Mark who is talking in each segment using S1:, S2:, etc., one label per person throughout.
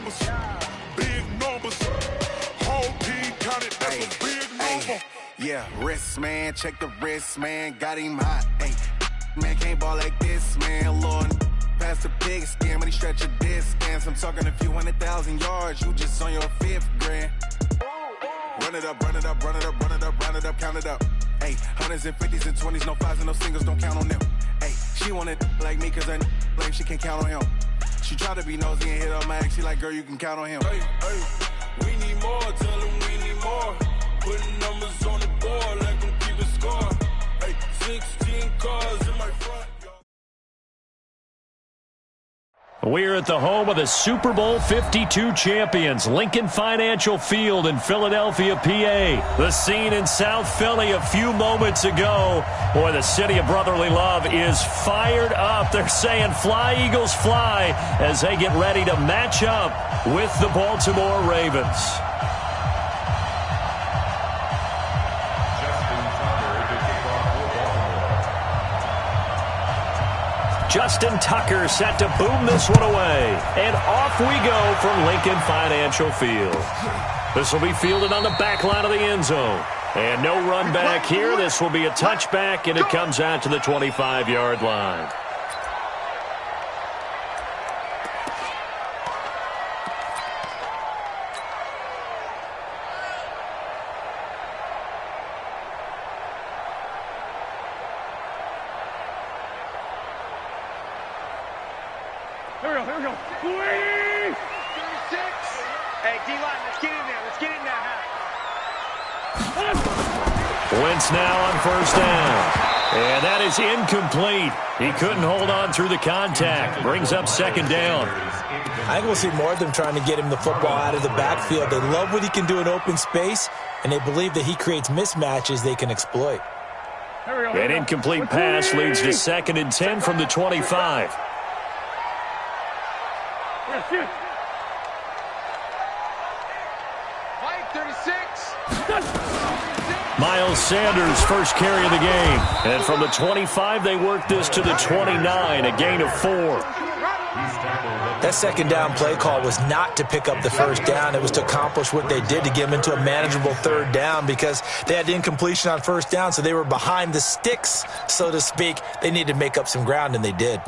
S1: numbers. Big numbers. Whole team counted, that's a big number.
S2: Yeah, wrist, man. Check the wrist, man. Got him hot. Ay, man, can't ball like this, man. Lord, past the pig skin, when he stretch a distance. I'm talking a few 100,000 yards. You just on your 5th grand. Run it up, run it up, run it up, run it up, run it up, count it up. Ay, hundreds and 50s and 20s, no 5s and no singles, don't count on them. Ay, she want it like me, cause I blame she can't count on him. She try to be nosy and hit up my ex, she like, girl, you can count on him.
S1: Hey, hey, we need more, tell them we need more. Putting numbers on the board, let them keep a score. Hey, 16 cars in my front.
S3: We're at the home of the Super Bowl 52 champions, Lincoln Financial Field in Philadelphia, PA. The scene in South Philly a few moments ago. Boy, the city of brotherly love is fired up. They're saying, fly, Eagles, fly, as they get ready to match up with the Baltimore Ravens. Justin Tucker set to boom this one away. And off we go from Lincoln Financial Field. This will be fielded on the back line of the end zone. And no run back here. This will be a touchback, and it comes out to the 25-yard line.
S4: Here we go. 36! Hey, D-line, let's get in there. Let's get in there now.
S3: Wentz now on first down. And that is incomplete. He couldn't hold on through the contact. Brings up second down.
S5: I think we'll see more of them trying to get him the football out of the backfield. They love what he can do in open space, and they believe that he creates mismatches they can exploit.
S3: An incomplete pass leads to 2nd and 10 from the 25.
S4: Mike, 36.
S3: Miles Sanders, first carry of the game. And from the 25, they work this to the 29, a gain of 4.
S5: That second down play call was not to pick up the first down. It was to accomplish what they did, to get them into a manageable third down, because they had incompletion on first down, so they were behind the sticks, so to speak. They needed to make up some ground, and they did.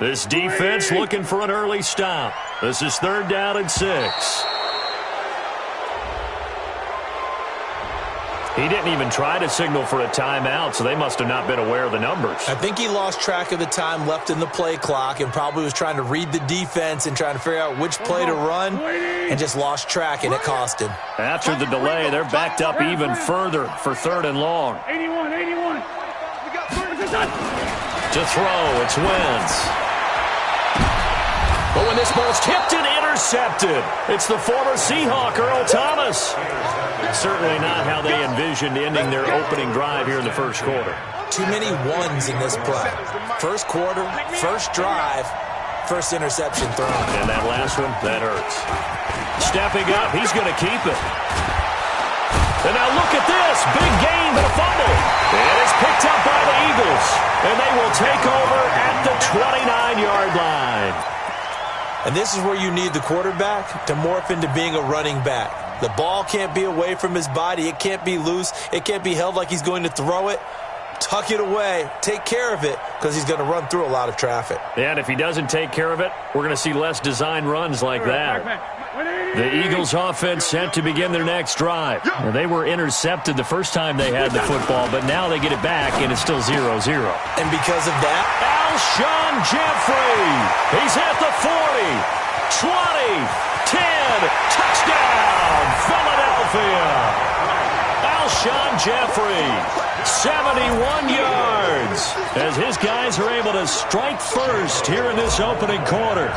S3: This defense looking for an early stop. This is 3rd down and 6. He didn't even try to signal for a timeout, so they must have not been aware of the numbers.
S5: I think he lost track of the time left in the play clock and probably was trying to read the defense and trying to figure out which play to run, and just lost track, and it cost him.
S3: After the delay, they're backed up even further for 3rd and long.
S4: 81.
S3: To throw, it's Wentz. But when this ball's tipped and intercepted, it's the former Seahawk, Earl Thomas. Certainly not how they envisioned ending their opening drive here in the first quarter.
S5: Too many ones in this play. First quarter, first drive, first interception thrown.
S3: And that last one, that hurts. Stepping up, he's going to keep it. And now look at this. Big gain, but a fumble. And it's picked up by the Eagles. And they will take over at the 29-yard line.
S5: And this is where you need the quarterback to morph into being a running back. The ball can't be away from his body. It can't be loose. It can't be held like he's going to throw it. Tuck it away. Take care of it, because he's going to run through a lot of traffic.
S3: And if he doesn't take care of it, we're going to see less design runs like that. The Eagles offense set to begin their next drive. They were intercepted the first time they had the football, but now they get it back, and it's still 0-0.
S5: And because of that,
S3: Alshon Jeffrey. He's at the 40, 20, 10, touchdown, Philadelphia. Alshon Jeffrey, 71 yards, as his guys are able to strike first here in this opening quarter.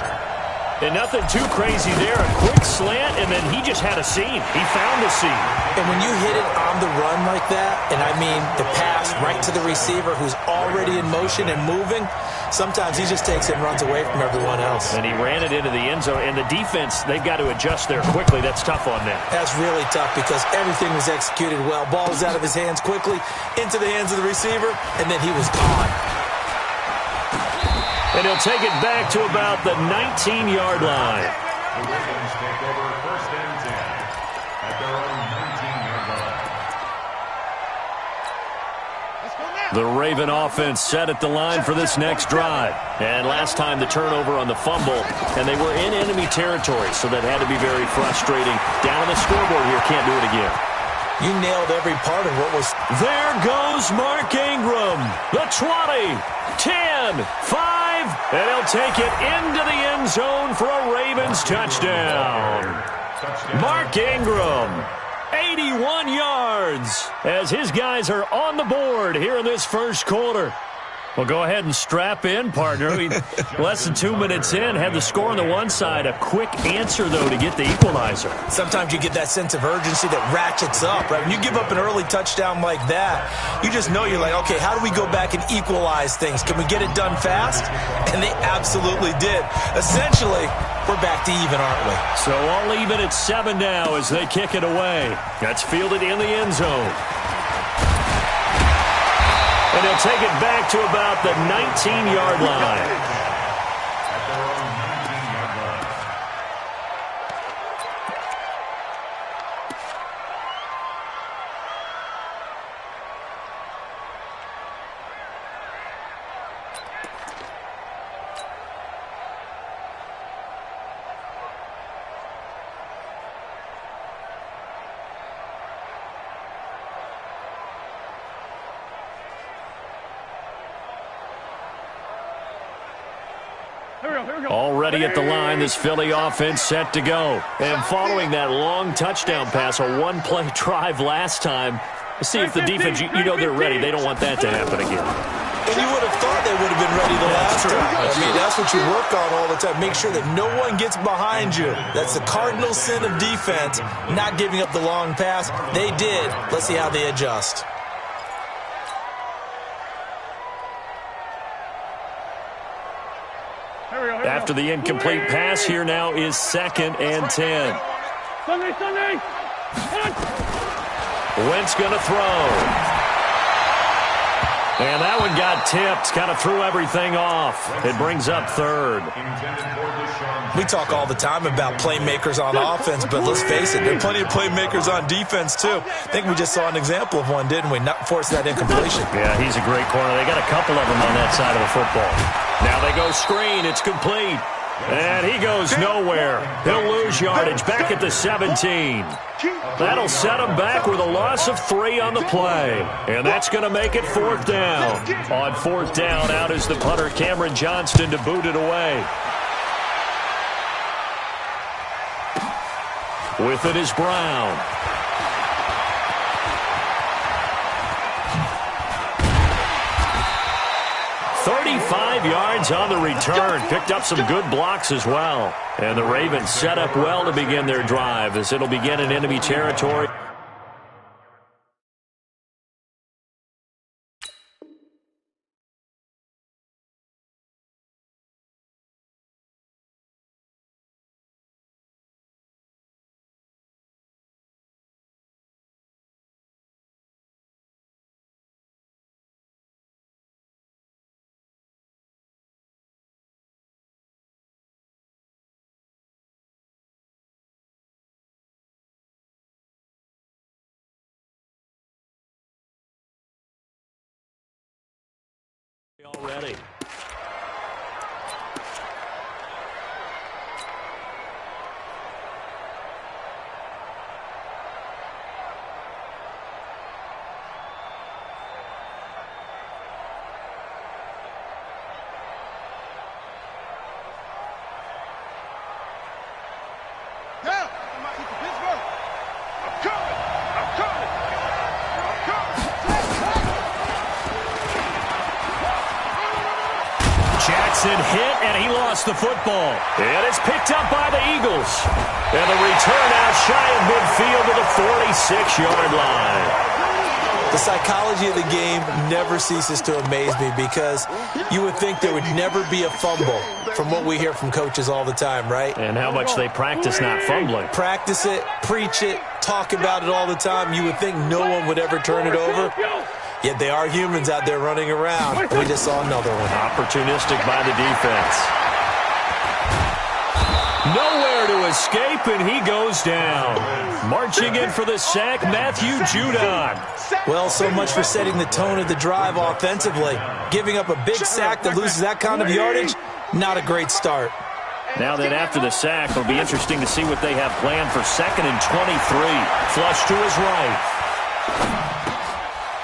S3: And nothing too crazy there. A quick slant, and then he just had a seam. He found a seam.
S5: And when you hit it on the run like that, and I mean the pass right to the receiver who's already in motion and moving, sometimes he just takes it and runs away from everyone else.
S3: And he ran it into the end zone. And the defense, they've got to adjust there quickly. That's tough on them.
S5: That's really tough because everything was executed well. Ball was out of his hands quickly, into the hands of the receiver, and then he was gone.
S3: And he'll take it back to about the 19-yard line.
S6: The Ravens take over 1st and 10 at their own 19-yard line.
S3: The Raven offense set at the line for this next drive. And last time the turnover on the fumble, and they were in enemy territory, so that had to be very frustrating. Down on the scoreboard here, can't do it again.
S5: You nailed every part of what was...
S3: There goes Mark Ingram. The 20, 10, 5. And he'll take it into the end zone for a Ravens touchdown. Mark Ingram, 81 yards, as his guys are on the board here in this first quarter. Well, go ahead and strap in, partner. Less than 2 minutes in, had the score on the one side. A quick answer, though, to get the equalizer.
S5: Sometimes you get that sense of urgency that ratchets up, right? When you give up an early touchdown like that, you just know you're like, okay, how do we go back and equalize things? Can we get it done fast? And they absolutely did. Essentially, we're back to even, aren't we?
S3: So all even at 7 now as they kick it away. That's fielded in the end zone. And he'll take it back to about the 19-yard line. Already at the line, this Philly offense set to go. And following that long touchdown pass, a one-play drive last time, see if the defense, you know they're ready. They don't want that to happen again.
S5: And you would have thought they would have been ready the last time. I mean, that's what you work on all the time. Make sure that no one gets behind you. That's the cardinal sin of defense, not giving up the long pass. They did. Let's see how they adjust.
S3: After the incomplete pass, here now is 2nd and 10.
S4: Sunday!
S3: Wentz going to throw. And that one got tipped, kind of threw everything off. It brings up 3rd.
S5: We talk all the time about playmakers on offense, but let's face it, there are plenty of playmakers on defense, too. I think we just saw an example of one, didn't we? Not force that incompletion.
S3: Yeah, he's a great corner. They got a couple of them on that side of the football. Now they go screen. It's complete. And he goes nowhere. He'll lose yardage back at the 17. That'll set him back with a loss of 3 on the play. And that's going to make it 4th down. On 4th down, out is the punter, Cameron Johnston, to boot it away. With it is Brown. "35 yards on the return." Picked up some good blocks as well. And the Ravens set up well to begin their drive as it'll begin in enemy territory. Already. Jackson hit, and he lost the football. And it's picked up by the Eagles. And the return out shy of midfield to the 46-yard line.
S5: The psychology of the game never ceases to amaze me because you would think there would never be a fumble from what we hear from coaches all the time, right?
S3: And how much they practice not fumbling.
S5: Practice it, preach it, talk about it all the time. You would think no one would ever turn it over. Yet they are humans out there running around. We just saw another one.
S3: Opportunistic by the defense. Nowhere to escape, and he goes down. Marching in for the sack, Matthew Judon.
S5: Well, so much for setting the tone of the drive offensively. Giving up a big sack that loses that kind of yardage, not a great start.
S3: Now then, after the sack, it'll be interesting to see what they have planned for 2nd and 23. Flush to his right.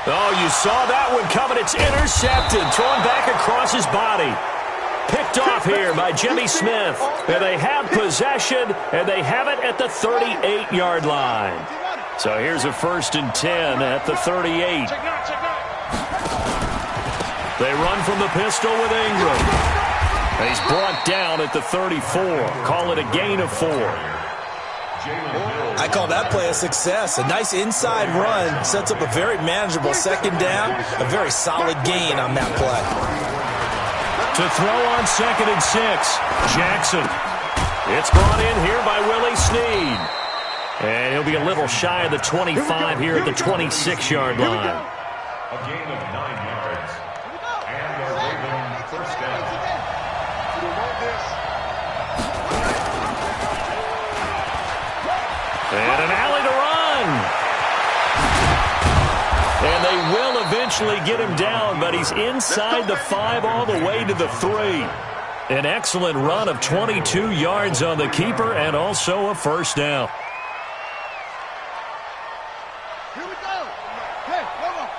S3: Oh, you saw that one coming. It's intercepted. Thrown back across his body. Picked off here by Jimmy Smith. And they have possession, and they have it at the 38-yard line. So here's a 1st and 10 at the 38. They run from the pistol with Ingram. He's brought down at the 34. Call it a gain of 4.
S5: I call that play a success. A nice inside run sets up a very manageable 2nd down. A very solid gain on that play.
S3: To throw on 2nd and 6. Jackson. It's brought in here by Willie Snead. And he'll be a little shy of the 25 here at the 26-yard line.
S6: A gain of 9 yards. And the Ravens 1st down.
S3: And an alley to run. And they will eventually get him down, but he's inside the 5 all the way to the 3. An excellent run of 22 yards on the keeper and also a 1st down.
S4: Here we go. Hey, come on.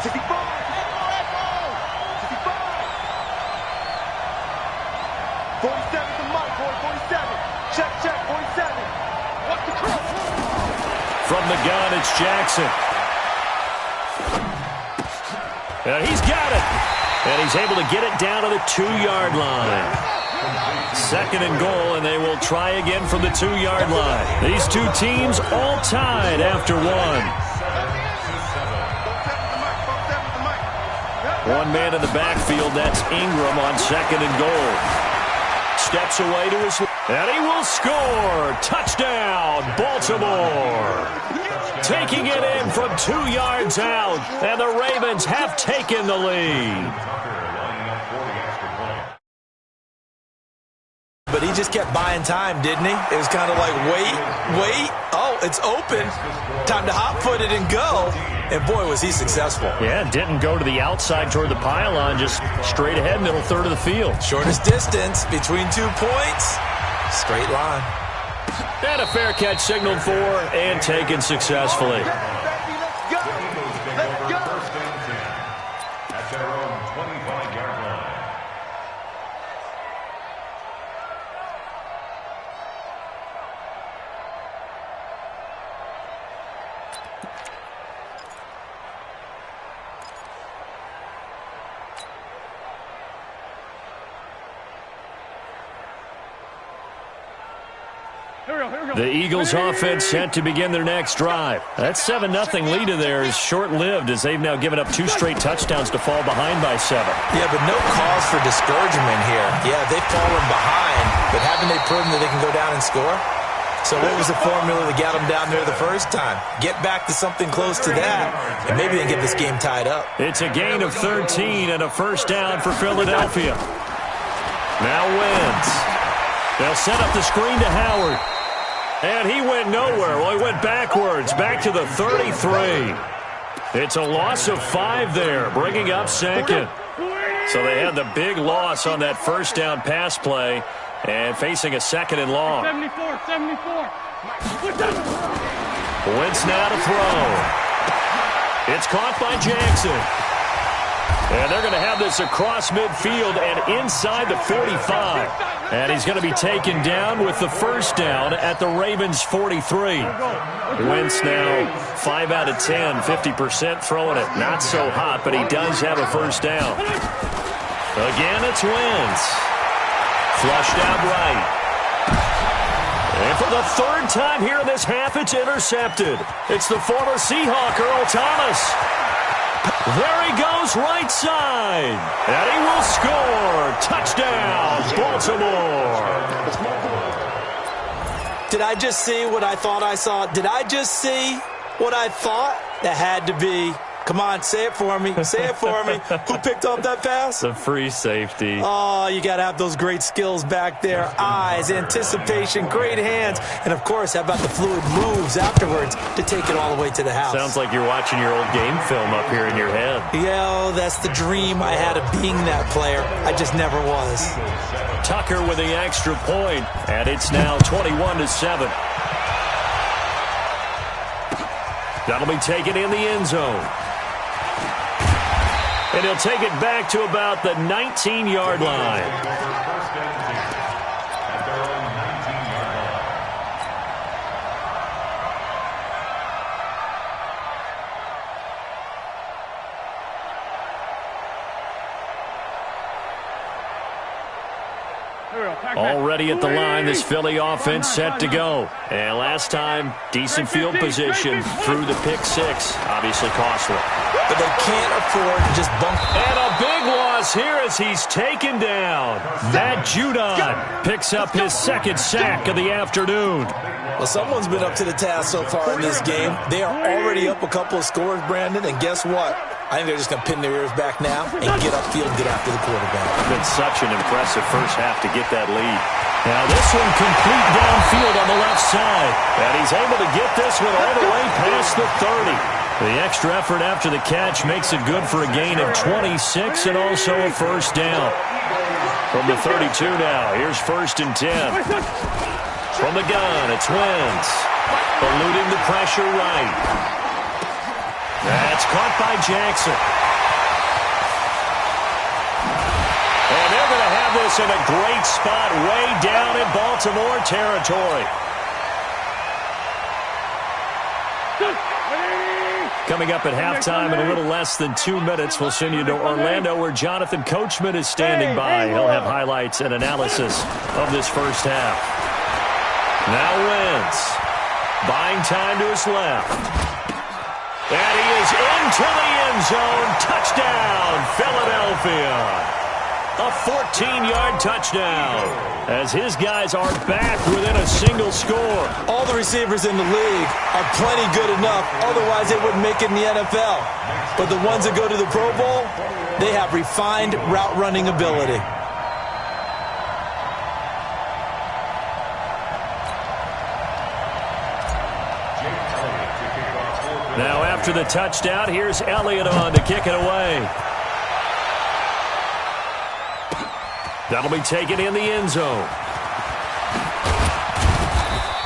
S4: 65. 65. '47 to Mike, boy. 47. Check, 47. Watch the cross.
S3: From the gun, it's Jackson. And he's got it. And he's able to get it down to the 2-yard line. 2nd and goal, and they will try again from the 2-yard line. These two teams all tied after 1. One man in the backfield, that's Ingram on 2nd and goal. Steps away to his... And he will score! Touchdown, Baltimore! Taking it in from 2 yards out, and the Ravens have taken the lead.
S5: But he just kept buying time, didn't he? It was kind of like, wait. Oh, it's open. Time to hot-foot it and go. And, boy, was he successful.
S3: Yeah, didn't go to the outside toward the pylon, just straight ahead, middle third of the field.
S5: Shortest distance between 2 points. Straight line.
S3: And a fair catch signaled for and taken successfully.
S6: At their own 25-yard line.
S3: The Eagles offense set to begin their next drive. That 7-0 lead of theirs is short-lived as they've now given up 2 straight touchdowns to fall behind by 7.
S5: Yeah, but no cause for discouragement here. Yeah, they've fallen behind, but haven't they proven that they can go down and score? So what was the formula that got them down there the first time? Get back to something close to that, and maybe they can get this game tied up.
S3: It's a gain of 13 and a 1st down for Philadelphia. Now Wentz. They'll set up the screen to Howard. And he went nowhere. Well, he went backwards, back to the 33. It's a loss of 5 there, bringing up 2nd. So they had the big loss on that 1st down pass play and facing a 2nd and long.
S4: 74.
S3: Wentz now to throw. It's caught by Jackson. And they're going to have this across midfield and inside the 45. And he's going to be taken down with the 1st down at the Ravens' 43. Wentz now 5 out of 10, 50% throwing it. Not so hot, but he does have a 1st down. Again, it's Wentz. Flushed out right. And for the third time here in this half, it's intercepted. It's the former Seahawk, Earl Thomas. There he goes, right side. And he will score. Touchdown, Baltimore.
S5: Did I just see what I thought I saw? Did I just see what I thought? That had to be. Come on, say it for me. Say it for me. Who picked up that pass?
S3: The free safety.
S5: Oh, you got to have those great skills back there. Eyes, anticipation, great hands. And, of course, how about the fluid moves afterwards to take it all the way to the house?
S3: Sounds like you're watching your old game film up here in your head.
S5: Yeah, that's the dream I had of being that player. I just never was.
S3: Tucker with the extra point, and it's now 21-7. That'll be taken in the end zone. And he'll take it back to about the 19-yard line. Already at the line, this Philly offense set to go. And last time, decent field position through the pick six. Obviously costly.
S5: But they can't afford to just bump.
S3: And a big loss here as he's taken down. Matt Judon picks up his second sack of the afternoon.
S5: Well, someone's been up to the task so far in this game. They are already up a couple of scores, Brandon, and guess what? I think they're just going to pin their ears back now and get upfield, get after the quarterback.
S3: It's been such an impressive first half to get that lead. Now this one complete downfield on the left side. And he's able to get this one all the way past the 30. The extra effort after the catch makes it good for a gain of 26 and also a first down. From the 32 now, here's 1st and 10. From the gun, it's Wentz. Eluding the pressure right. That's caught by Jackson. And they're going to have this in a great spot way down in Baltimore territory. Coming up at halftime in a little less than 2 minutes, we'll send you to Orlando where Jonathan Coachman is standing by. He'll have highlights and analysis of this first half. Now Wentz, buying time to his left. And he is into the end zone. Touchdown, Philadelphia. A 14-yard touchdown as his guys are back within a single score.
S5: All the receivers in the league are plenty good enough. Otherwise, they wouldn't make it in the NFL. But the ones that go to the Pro Bowl, they have refined route running ability.
S3: Now after the touchdown, here's Elliott on to kick it away. That'll be taken in the end zone.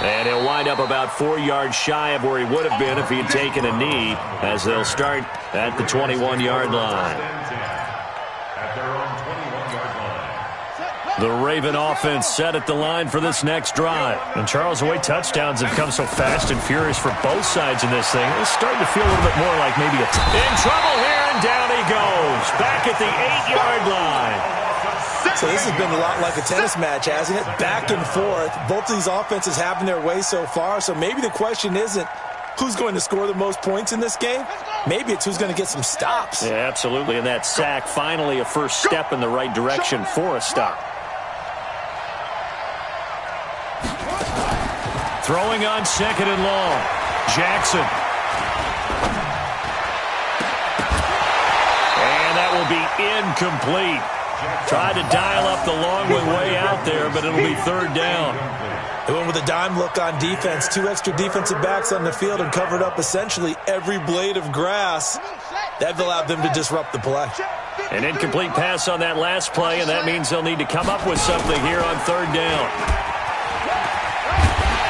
S3: And he'll wind up about 4 yards shy of where he would have been if he had taken a knee, as they'll start at the 21-yard line. The Raven offense set at the line for this next drive. And Charles, the way touchdowns have come so fast and furious for both sides in this thing, it's starting to feel a little bit more like maybe in trouble here, and down he goes. Back at the 8-yard line.
S5: So this has been a lot like a tennis match, hasn't it? Back and forth. Both of these offenses having their way so far. So maybe the question isn't who's going to score the most points in this game. Maybe it's who's going to get some stops.
S3: Yeah, absolutely. And that sack, finally a first step in the right direction for a stop. Throwing on 2nd and long. Jackson. And that will be incomplete. Tried to dial up the long way out there, but it'll be 3rd down.
S5: They went with a dime look on defense. 2 extra defensive backs on the field and covered up essentially every blade of grass. That allowed them to disrupt the play.
S3: An incomplete pass on that last play, and that means they'll need to come up with something here on 3rd down.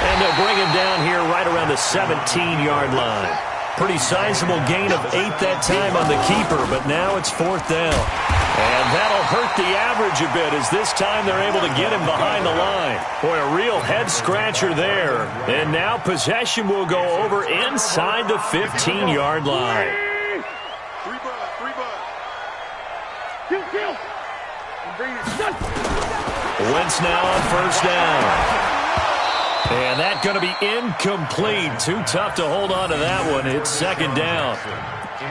S3: And they'll bring him down here right around the 17-yard line. Pretty sizable gain of 8 that time on the keeper, but now it's 4th down. And that'll hurt the average a bit as this time they're able to get him behind the line. Boy, a real head-scratcher there. And now possession will go over inside the 15-yard line. Wentz now on first down. And that's going to be incomplete. Too tough to hold on to that one. It's second down.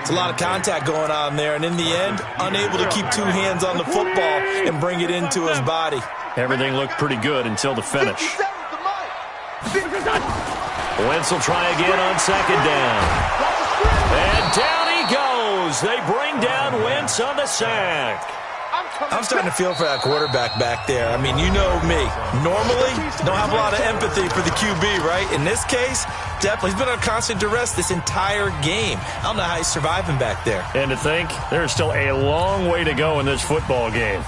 S5: It's a lot of contact going on there, and in the end, unable to keep two hands on the football and bring it into his body.
S3: Everything looked pretty good until the finish. Wentz will try again on second down. And down he goes. They bring down Wentz on the sack.
S5: I'm starting to feel for that quarterback back there. I mean, you know me. Normally, don't have a lot of empathy for the QB, right? In this case, definitely. He's been under constant duress this entire game. I don't know how he's surviving back there.
S3: And to think, there's still a long way to go in this football game.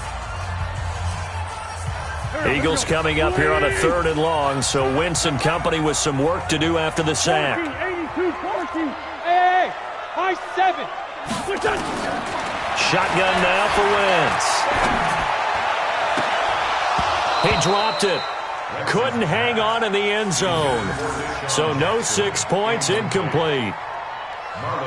S3: Eagles coming up here on a 3rd and long, so Wentz and company with some work to do after the sack.
S4: 82-14. Hey, high 7.
S3: Shotgun now for Wentz. He dropped it. Couldn't hang on in the end zone. So no 6 points, incomplete.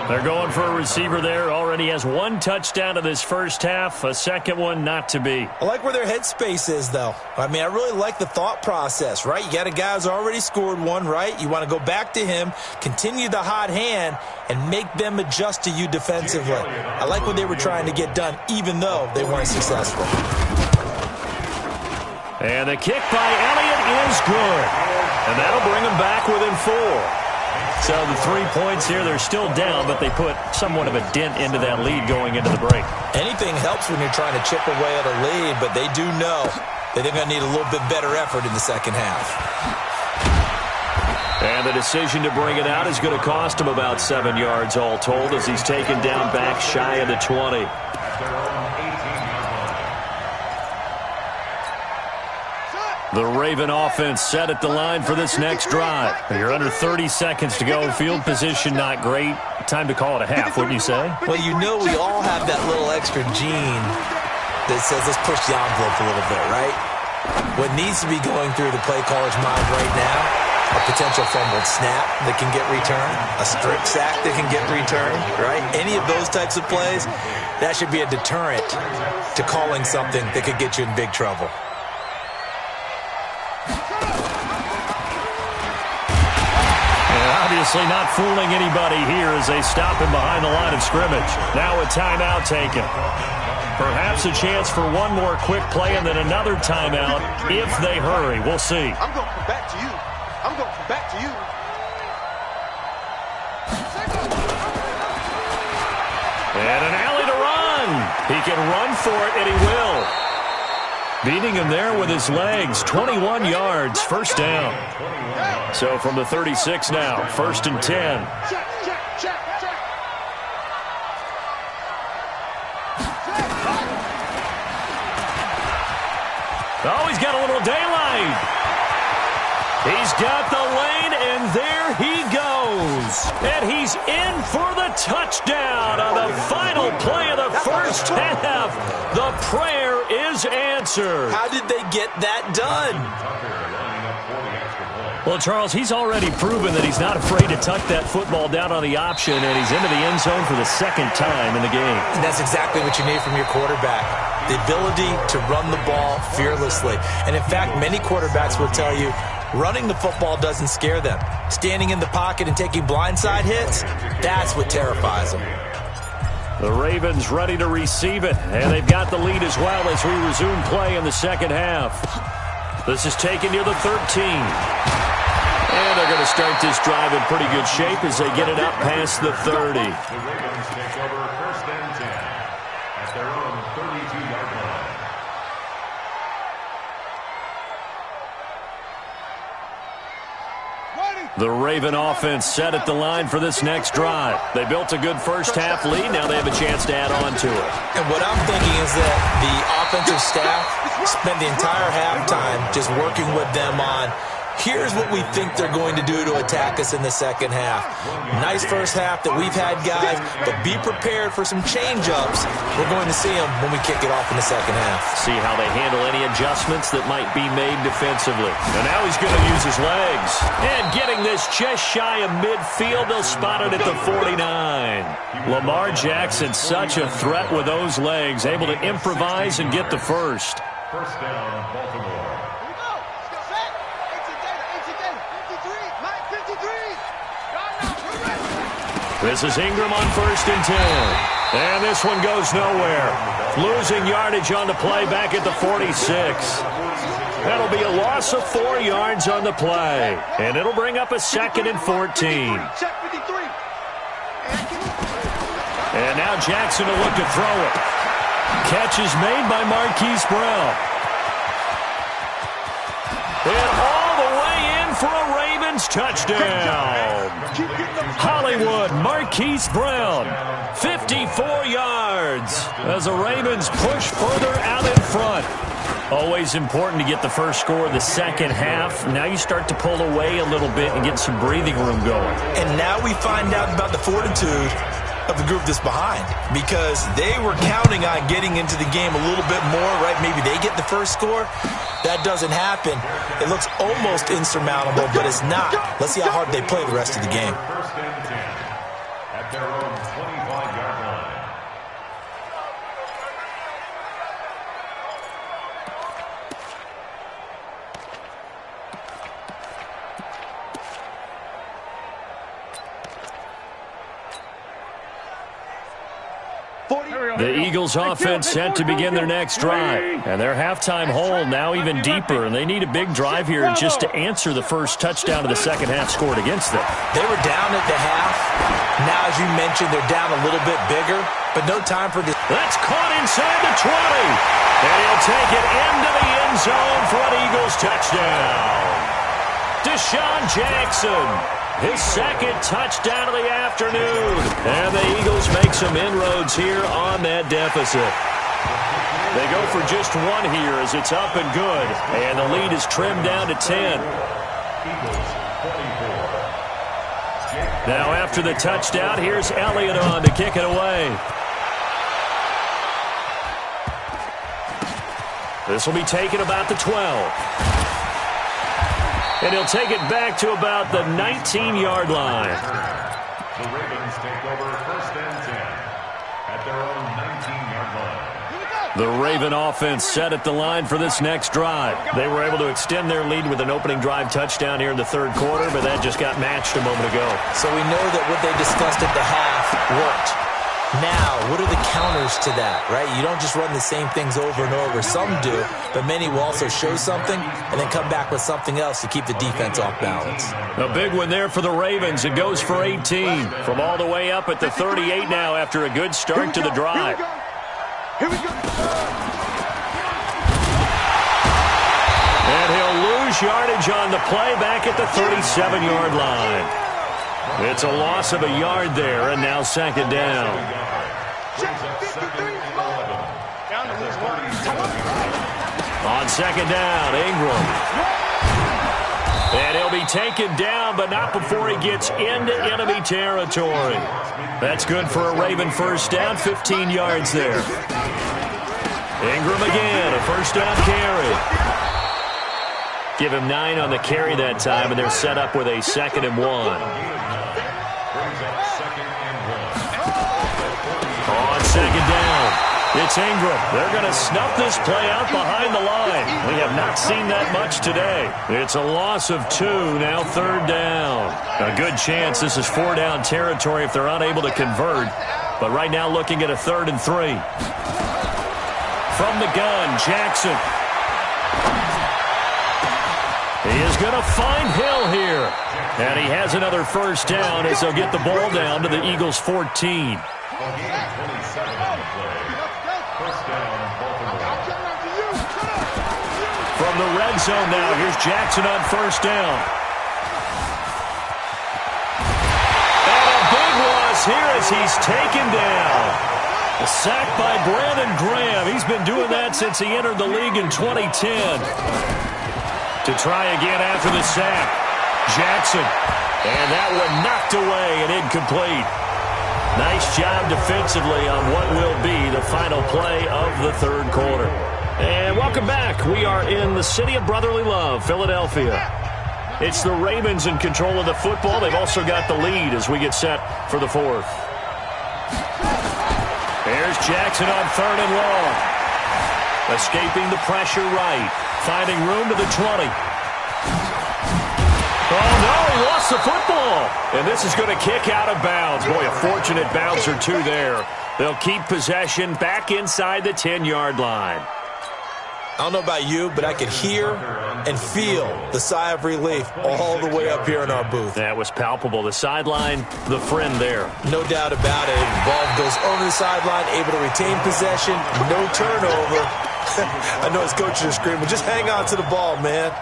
S3: They're going for a receiver there. Already has 1 touchdown in this first half. A second one not to be.
S5: I like where their headspace is, though. I mean, I really like the thought process, right? You got a guy who's already scored 1, right? You want to go back to him, continue the hot hand, and make them adjust to you defensively. I like what they were trying to get done, even though they weren't successful.
S3: And the kick by Elliott is good. And that'll bring them back within 4. So the 3 points here, they're still down, but they put somewhat of a dent into that lead going into the break.
S5: Anything helps when you're trying to chip away at a lead, but they do know that they're going to need a little bit better effort in the second half.
S3: And the decision to bring it out is going to cost him about 7 yards all told as he's taken down back shy of the 20. The Raven offense set at the line for this next drive. You're under 30 seconds to go. Field position not great. Time to call it a half, wouldn't you say?
S5: Well, you know we all have that little extra gene that says let's push the envelope a little bit, right? What needs to be going through the play caller's mind right now, a potential fumbled snap that can get returned, a strip sack that can get returned, right? Any of those types of plays, that should be a deterrent to calling something that could get you in big trouble.
S3: Obviously not fooling anybody here as they stop him behind the line of scrimmage. Now a timeout taken. Perhaps a chance for one more quick play and then another timeout if they hurry. We'll see.
S4: I'm going to come back to you. I'm going to come back to you.
S3: And an alley to run. He can run for it, and he will. Beating him there with his legs. 21 yards, first down. So from the 36 now, 1st and 10. Oh, he's got a little daylight. He's got the lane, and there he goes. And he's in for the touchdown on the final play of the first half. The prayer is answered.
S5: How did they get that done?
S3: Well, Charles, he's already proven that he's not afraid to tuck that football down on the option, and he's into the end zone for the 2nd time in the game.
S5: And that's exactly what you need from your quarterback, the ability to run the ball fearlessly. And, in fact, many quarterbacks will tell you running the football doesn't scare them. Standing in the pocket and taking blindside hits, that's what terrifies them.
S3: The Ravens ready to receive it, and they've got the lead as well as we resume play in the second half. This is taken near the 13. And they're going to start this drive in pretty good shape as they get it up past the 30.
S6: The Ravens take over 1st and 10 at their own 32-yard line.
S3: The Raven offense set at the line for this next drive. They built a good first half lead. Now they have a chance to add on to it.
S5: And what I'm thinking is that the offensive staff spent the entire halftime just working with them on Here's what we think they're going to do to attack us in the second half. Nice first half that we've had, guys, but be prepared for some change-ups. We're going to see them when we kick it off in the second half.
S3: See how they handle any adjustments that might be made defensively. And now he's going to use his legs. And getting this just shy of midfield, they'll spot it at the 49. Lamar Jackson, such a threat with those legs, able to improvise and get the first.
S6: First down, Baltimore.
S3: This is Ingram on 1st and 10. And this one goes nowhere. Losing yardage on the play back at the 46. That'll be a loss of 4 yards on the play. And it'll bring up a 2nd and 14. And now Jackson will look to throw it. Catch is made by Marquise Brown. And all the way in for a Ravens touchdown. Hollywood, Marquise Brown, 54 yards as the Ravens push further out in front. Always important to get the first score of the second half. Now you start to pull away a little bit and get some breathing room going.
S5: And now we find out about the fortitude of the group that's behind, because they were counting on getting into the game a little bit more, right? Maybe they get the first score. That doesn't happen. It looks almost insurmountable, but it's not. Let's see how hard they play the rest of the game.
S6: First and 10 at their own 25-yard line.
S3: The Eagles offense set to begin their next drive. And their halftime hole now even deeper, and they need a big drive here just to answer the first touchdown of the second half scored against them.
S5: They were down at the half. Now, as you mentioned, they're down a little bit bigger, but no time for this.
S3: That's caught inside the 20. And he'll take it into the end zone for an Eagles touchdown. Deshaun Jackson, his second touchdown of the afternoon. And the Eagles make some inroads here on that deficit. They go for just one here as it's up and good. And the lead is trimmed down to 10. Now after the touchdown, here's Elliott on to kick it away. This will be taken about the 12. And he'll take it back to about the 19-yard line.
S6: The Ravens take over 1st and 10 at their own 19-yard line.
S3: The Raven offense set at the line for this next drive. They were able to extend their lead with an opening drive touchdown here in the third quarter, but that just got matched a moment ago.
S5: So we know that what they discussed at the half worked. Now, what are the counters to that, right? You don't just run the same things over and over. Some do, but many will also show something and then come back with something else to keep the defense off balance.
S3: A big one there for the Ravens. It goes for 18 from all the way up at the 38 now after a good start to the drive.
S4: Here we go.
S3: And he'll lose yardage on the play back at the 37-yard line. It's a loss of a yard there, and now second down. On second down, Ingram. And he'll be taken down, but not before he gets into enemy territory. That's good for a Raven first down, 15 yards there. Ingram again, a first down carry. Give him 9 on the carry that time, and they're set up with a 2nd and 1. On second down, it's Ingram. They're going to snuff this play out behind the line. We have not seen that much today. It's a loss of 2, now third down. A good chance this is 4-down territory if they're unable to convert. But right now looking at a 3rd and 3. From the gun, Jackson. He is going to find Hill here. And he has another first down as they'll get the ball down to the Eagles' 14. From the red zone now, here's Jackson on first down. And a big loss here as he's taken down. A sack by Brandon Graham. He's been doing that since he entered the league in 2010. To try again after the sack. Jackson. And that one knocked away and incomplete. Nice job defensively on what will be the final play of the third quarter. And welcome back. We are in the city of brotherly love, Philadelphia. It's the Ravens in control of the football. They've also got the lead as we get set for the fourth. There's Jackson on 3rd and long. Escaping the pressure right. Finding room to the 20. Oh, no, he lost the football. And this is going to kick out of bounds. Boy, a fortunate bounce or two there. They'll keep possession back inside the 10-yard line.
S5: I don't know about you, but I could hear and feel the sigh of relief all the way up here in our booth.
S3: That was palpable. The sideline, the friend there.
S5: No doubt about it. The ball goes over the sideline, able to retain possession, no turnover. I know his coaches are screaming, just hang on to the ball, man.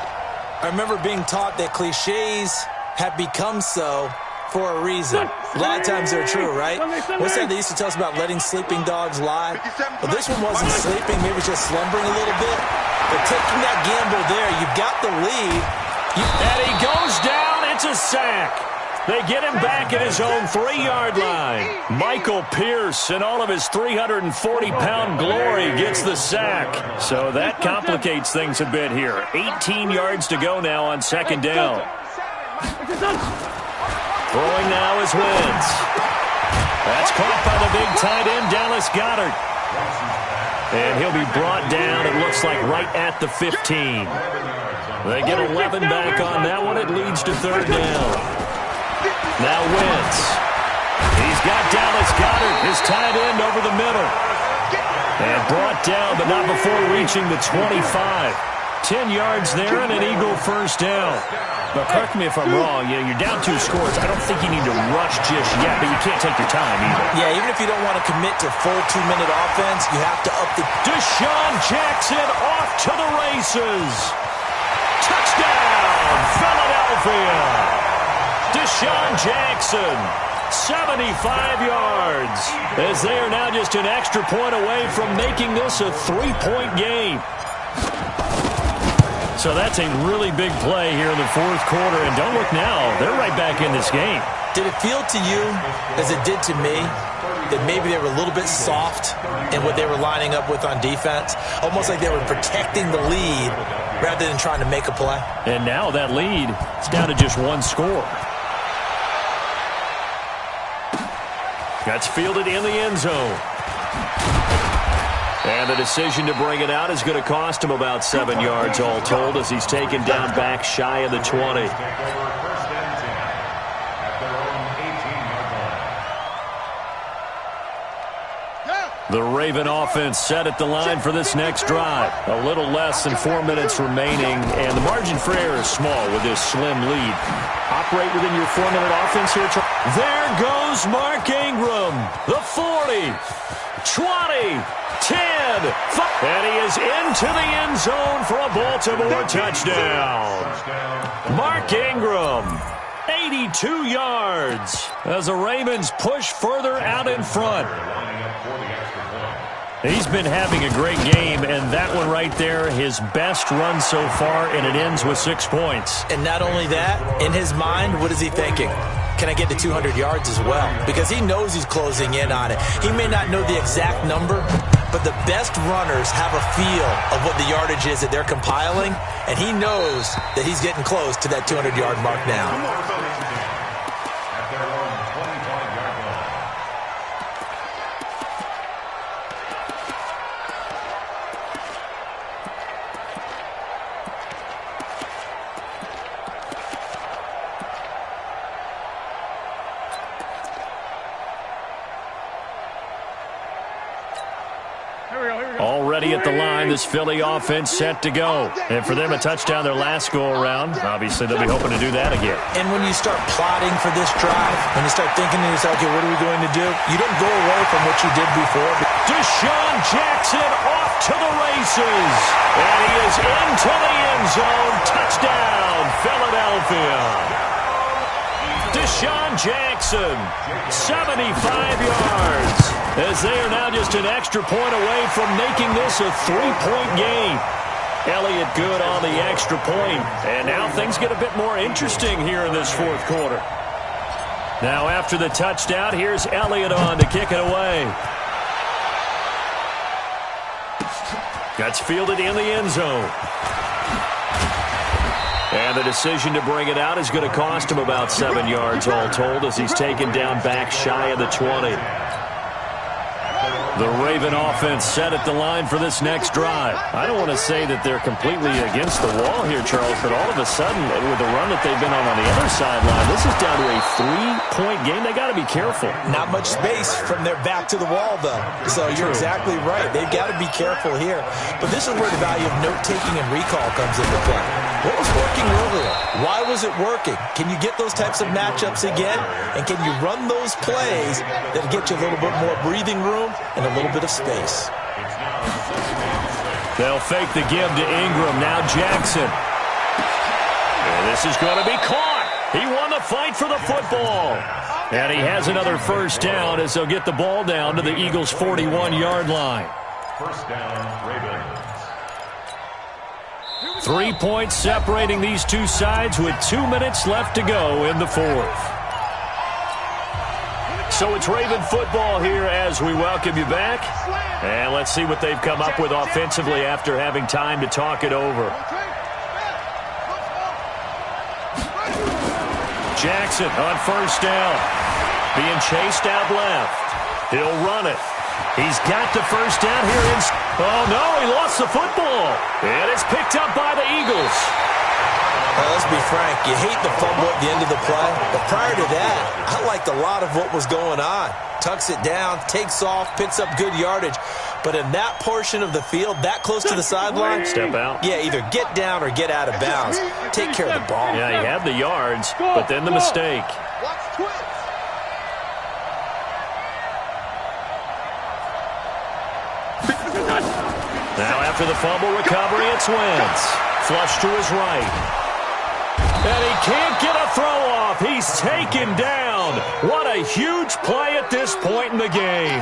S5: I remember being taught that cliches have become so for a reason. A lot of times they're true, right? What's that they used to tell us about letting sleeping dogs lie? Well, this one wasn't sleeping, maybe just slumbering a little bit. But taking that gamble there, you've got the lead.
S3: And he goes down. It's a sack. They get him back at his own 3-yard line. Michael Pierce, in all of his 340-pound glory, gets the sack. So that complicates things a bit here. 18 yards to go now on 2nd down. Throwing now is Wentz. That's caught by the big tight end, Dallas Goedert. And he'll be brought down, it looks like, right at the 15. They get 11 back on that one. It leads to 3rd down. Now Wentz. He's got Dallas Goedert, his tight end, over the middle. And brought down, but not before reaching the 25. 10 yards there and an Eagle first down. But correct me if I'm wrong, you're down 2 scores. I don't think you need to rush just yet, but you can't take your time either.
S5: Yeah, even if you don't want to commit to full 2-minute offense, you have to up the...
S3: Deshaun Jackson off to the races. Touchdown, Philadelphia. Deshaun Jackson, 75 yards, as they are now just an extra point away from making this a 3-point game. So that's a really big play here in the 4th quarter. And don't look now, they're right back in this game.
S5: Did it feel to you, as it did to me, that maybe they were a little bit soft in what they were lining up with on defense? Almost like they were protecting the lead rather than trying to make a play.
S3: And now that lead is down to just 1 score. That's fielded in the end zone. And the decision to bring it out is going to cost him about 7 yards all told, as he's taken down back shy of the 20. The Raven offense set at the line for this next drive. A little less than 4 minutes remaining, and the margin for error is small with this slim lead. Operate within your 4-minute offense here. There goes Mark Ingram. The 40, 20, 10, 5. And he is into the end zone for a Baltimore touchdown. Mark Ingram, 82 yards, as the Ravens push further out in front. He's been having a great game, and that one right there, his best run so far, and it ends with 6 points.
S5: And not only that, in his mind, what is he thinking? Can I get to 200 yards as well? Because he knows he's closing in on it. He may not know the exact number, but the best runners have a feel of what the yardage is that they're compiling, and he knows that he's getting close to that 200-yard mark now.
S3: Already at the line, this Philly offense set to go. And for them, a touchdown their last go-around. Obviously, they'll be hoping to do that again.
S5: And when you start plotting for this drive, when you start thinking to yourself, okay, what are we going to do? You don't go away from what you did before.
S3: Deshaun Jackson off to the races. And he is into the end zone. Touchdown, Philadelphia. Deshaun Jackson, 75 yards, as they are now just an extra point away from making this a 3-point game. Elliott good on the extra point. And now things get a bit more interesting here in this fourth quarter. Now after the touchdown, here's Elliott on to kick it away. That's fielded in the end zone. And the decision to bring it out is going to cost him about 7 yards all told as he's taken down back shy of the 20. The Raven offense set at the line for this next drive. I don't want to say that they're completely against the wall here, Charles, but all of a sudden, with the run that they've been on the other sideline, this is down to a 3-point game. They got to be careful.
S5: Not much space from their back to the wall, though. So you're exactly right. They've got to be careful here. But this is where the value of note-taking and recall comes into play. What was working earlier? Why was it working? Can you get those types of matchups again? And can you run those plays that get you a little bit more breathing room and a little bit of space?
S3: They'll fake the give to Ingram. Now Jackson. And this is going to be caught. He won the fight for the football. And he has another first down as they'll get the ball down to the Eagles' 41-yard line.
S6: First down, Ravens.
S3: 3 points separating these two sides with 2 minutes left to go in the fourth. So it's Raven football here as we welcome you back. And let's see what they've come up with offensively after having time to talk it over. Jackson on first down. Being chased out left. He'll run it. He's got the first down here. Oh, no, he lost the football. And it's picked up by the Eagles.
S5: Well, let's be frank. You hate the fumble at the end of the play. But prior to that, I liked a lot of what was going on. Tucks it down, takes off, picks up good yardage. But in that portion of the field, that close to the sideline,
S3: step out.
S5: Yeah, either get down or get out of bounds. Take care of the ball.
S3: Yeah, he had the yards, but then the mistake. Now after the fumble recovery, it's Wentz. Flush to his right. And he can't get a throw off. He's taken down. What a huge play at this point in the game.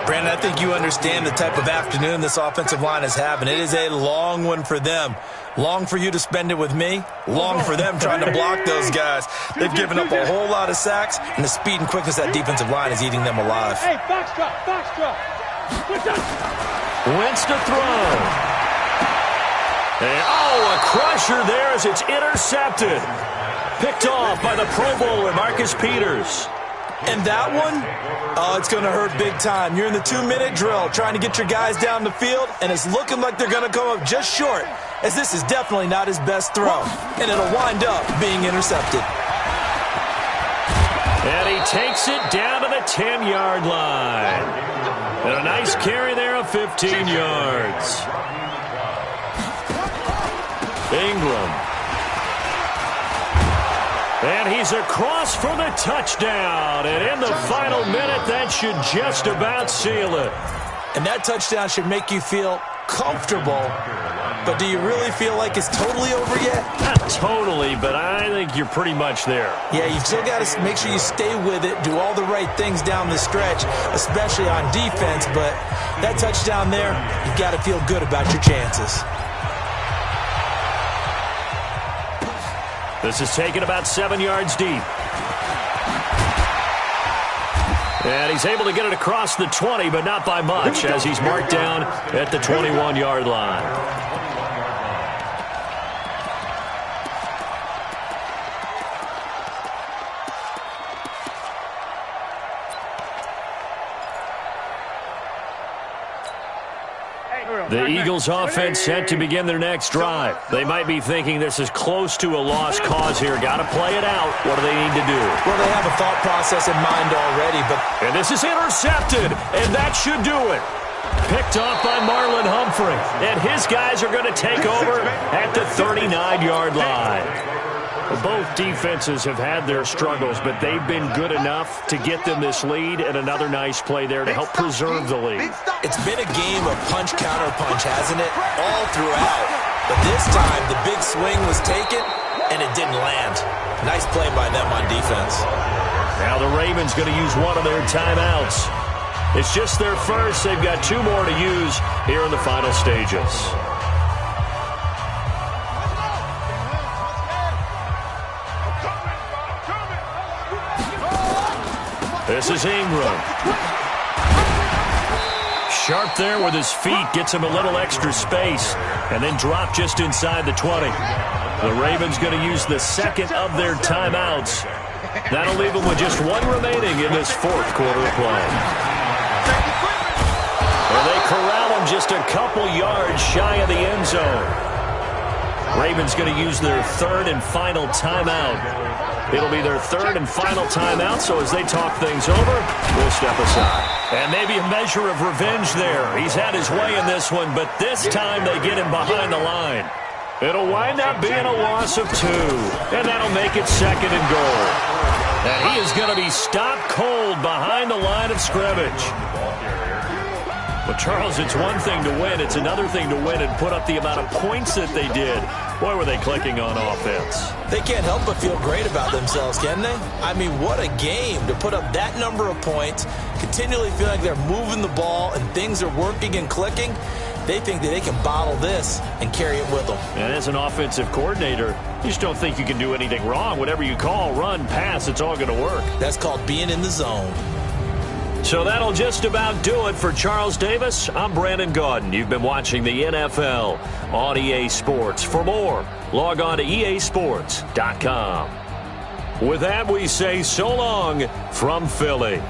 S5: Brandon, I think you understand the type of afternoon this offensive line is having. It is a long one for them. Long for you to spend it with me. Long for them trying to block those guys. They've given up a whole lot of sacks, and the speed and quickness of that defensive line is eating them alive.
S4: Hey, box drop, box drop.
S3: Wentz to throw. And, a crusher there as it's intercepted. Picked off by the Pro Bowler, Marcus Peters.
S5: And that one, it's going to hurt big time. You're in the 2-minute drill trying to get your guys down the field, and it's looking like they're going to come up just short, as this is definitely not his best throw. And it'll wind up being intercepted.
S3: And he takes it down to the 10-yard line. And a nice carry there of 15 yards. Ingram. And he's across for the touchdown. And in the final minute, that should just about seal it.
S5: And that touchdown should make you feel comfortable. But do you really feel like it's totally over yet?
S3: Not totally, but I think you're pretty much there.
S5: Yeah, you've still got to make sure you stay with it, do all the right things down the stretch, especially on defense. But that touchdown there, you've got to feel good about your chances.
S3: This is taken about 7 yards deep. And he's able to get it across the 20, but not by much, as he's marked down at the 21-yard line. The Eagles offense set to begin their next drive. They might be thinking this is close to a lost cause here. Got to play it out. What do they need to do?
S5: Well, they have a thought process in mind already, but...
S3: And this is intercepted, and that should do it. Picked off by Marlon Humphrey, and his guys are going to take over at the 39-yard line. Both defenses have had their struggles, but they've been good enough to get them this lead, and another nice play there to help preserve the lead.
S5: It's been a game of punch-counter-punch, hasn't it? All throughout. But this time, the big swing was taken, and it didn't land. Nice play by them on defense.
S3: Now the Ravens going to use one of their timeouts. It's just their first. They've got 2 more to use here in the final stages. This is Ingram. Sharp there with his feet, gets him a little extra space, and then drop just inside the 20. The Ravens going to use the second of their timeouts. That'll leave them with just one remaining in this fourth quarter of play. Well, they corral him just a couple yards shy of the end zone. Ravens going to use their third and final timeout. It'll be their third and final timeout, so as they talk things over, we'll step aside. And maybe a measure of revenge there. He's had his way in this one, but this time they get him behind the line. It'll wind up being a loss of 2, and that'll make it second and goal. And he is going to be stopped cold behind the line of scrimmage. But, Charles, it's one thing to win. It's another thing to win and put up the amount of points that they did. Boy, were they clicking on offense.
S5: They can't help but feel great about themselves, can they? I mean, what a game to put up that number of points, continually feel like they're moving the ball and things are working and clicking. They think that they can bottle this and carry it with them.
S3: And as an offensive coordinator, you just don't think you can do anything wrong. Whatever you call, run, pass, it's all going to work.
S5: That's called being in the zone.
S3: So that'll just about do it for Charles Davis. I'm Brandon Gaudin. You've been watching the NFL on EA Sports. For more, log on to easports.com. With that, we say so long from Philly.